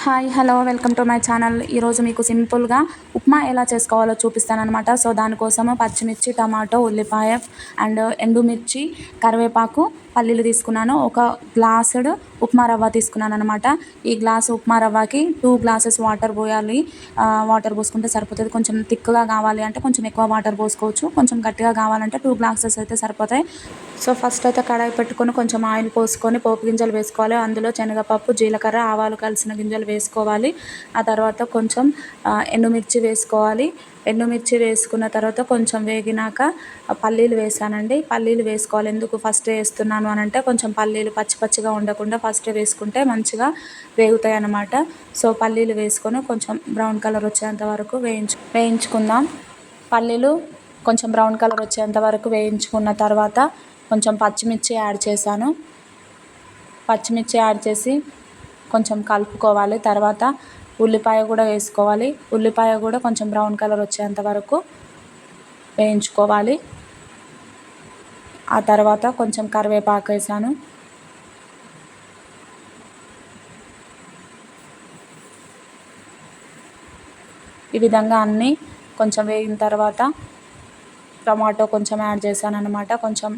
Hi hello welcome to my channel. ఈరోజు మీకు సింపుల్గా ఉప్మా ఎలా చేసుకోవాలో చూపిస్తానమాట. సో దానికోసము పచ్చిమిర్చి, టమాటో, ఉల్లిపాయ అండ్ ఎండుమిర్చి, కరివేపాకు, పల్లీలు తీసుకున్నాను. ఒక గ్లాసుడు ఉప్మా రవ్వ తీసుకున్నాను అనమాట. ఈ గ్లాసు ఉప్మా రవ్వకి 2 గ్లాసెస్ వాటర్ పోయాలి. వాటర్ పోసుకుంటే సరిపోతుంది. కొంచెం థిక్గా కావాలి అంటే కొంచెం ఎక్కువ వాటర్ పోసుకోవచ్చు, కొంచెం గట్టిగా కావాలంటే 2 గ్లాసెస్ అయితే సరిపోతాయి. సో ఫస్ట్ అయితే కడాయి పెట్టుకొని కొంచెం ఆయిల్ పోసుకొని పోపు గింజలు వేసుకోవాలి. అందులో శనగపప్పు, జీలకర్ర, ఆవాలు కలిసిన గింజలు వేసుకోవాలి. ఆ తర్వాత కొంచెం ఎండుమిర్చి వేసుకోవాలి. ఎండుమిర్చి వేసుకున్న తర్వాత కొంచెం వేగినాక పల్లీలు వేసానండి. పల్లీలు వేసుకోవాలి. ఎందుకు ఫస్ట్ వేస్తున్నాను అని అంటే కొంచెం పల్లీలు పచ్చి పచ్చిగా ఉండకుండా ఫస్ట్ వేసుకుంటే మంచిగా వేగుతాయి అన్నమాట. సో పల్లీలు వేసుకొని కొంచెం బ్రౌన్ కలర్ వచ్చేంత వరకు వేయించుకుందాం. పల్లీలు కొంచెం బ్రౌన్ కలర్ వచ్చేంత వరకు వేయించుకున్న తర్వాత కొంచెం పచ్చిమిర్చి యాడ్ చేశాను. పచ్చిమిర్చి యాడ్ చేసి కొంచెం కలుపుకోవాలి. తర్వాత ఉల్లిపాయ కూడా వేసుకోవాలి. ఉల్లిపాయ కూడా కొంచెం బ్రౌన్ కలర్ వచ్చేంత వరకు వేయించుకోవాలి. ఆ తర్వాత కొంచెం కరివేపాకు వేసాను. ఈ విధంగా అన్నీ కొంచెం వేగిన తర్వాత టమాటో కొంచెం యాడ్ చేశాను అన్నమాట. కొంచెం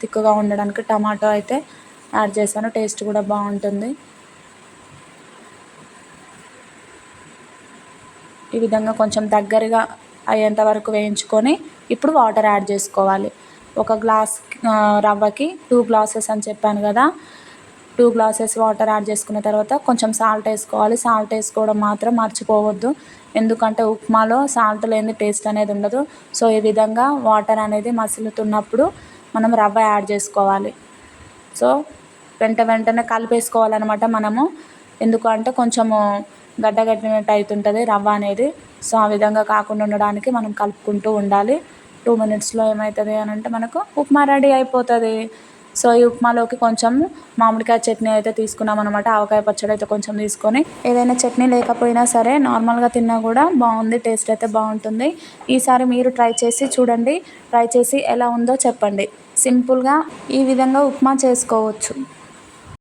తిక్కుగా ఉండడానికి టమాటో అయితే యాడ్ చేశాను. టేస్ట్ కూడా బాగుంటుంది. ఈ విధంగా కొంచెం దగ్గరగా అయ్యేంత వరకు వేయించుకొని ఇప్పుడు వాటర్ యాడ్ చేసుకోవాలి. ఒక గ్లాస్ రవ్వకి 2 గ్లాసెస్ అని చెప్పాను కదా. 2 గ్లాసెస్ వాటర్ యాడ్ చేసుకున్న తర్వాత కొంచెం సాల్ట్ వేసుకోవాలి. సాల్ట్ వేసుకోవడం మాత్రం మర్చిపోవద్దు, ఎందుకంటే ఉప్మాలో సాల్ట్ లేని టేస్ట్ అనేది ఉండదు. సో ఈ విధంగా వాటర్ అనేది మసులుతున్నప్పుడు మనం రవ్వ యాడ్ చేసుకోవాలి. సో వెంటనే కలిపేసుకోవాలన్నమాట మనము, ఎందుకంటే కొంచెము గడ్డగట్టినట్టు అవుతుంటుంది రవ్వ అనేది. సో ఆ విధంగా కాకుండా ఉండడానికి మనం కలుపుకుంటూ ఉండాలి. 2 మినిట్స్లో ఏమవుతుంది అని అంటే మనకు ఉప్మా రెడీ అయిపోతుంది. సో ఈ ఉప్మాలోకి కొంచెం మామిడికాయ చట్నీ అయితే తీసుకున్నాం అనమాట. ఆవకాయ పచ్చడి అయితే కొంచెం తీసుకొని, ఏదైనా చట్నీ లేకపోయినా సరే నార్మల్గా తిన్నా కూడా బాగుంది, టేస్ట్ అయితే బాగుంటుంది. ఈసారి మీరు ట్రై చేసి చూడండి. ట్రై చేసి ఎలా ఉందో చెప్పండి. సింపుల్గా ఈ విధంగా ఉప్మా చేసుకోవచ్చు.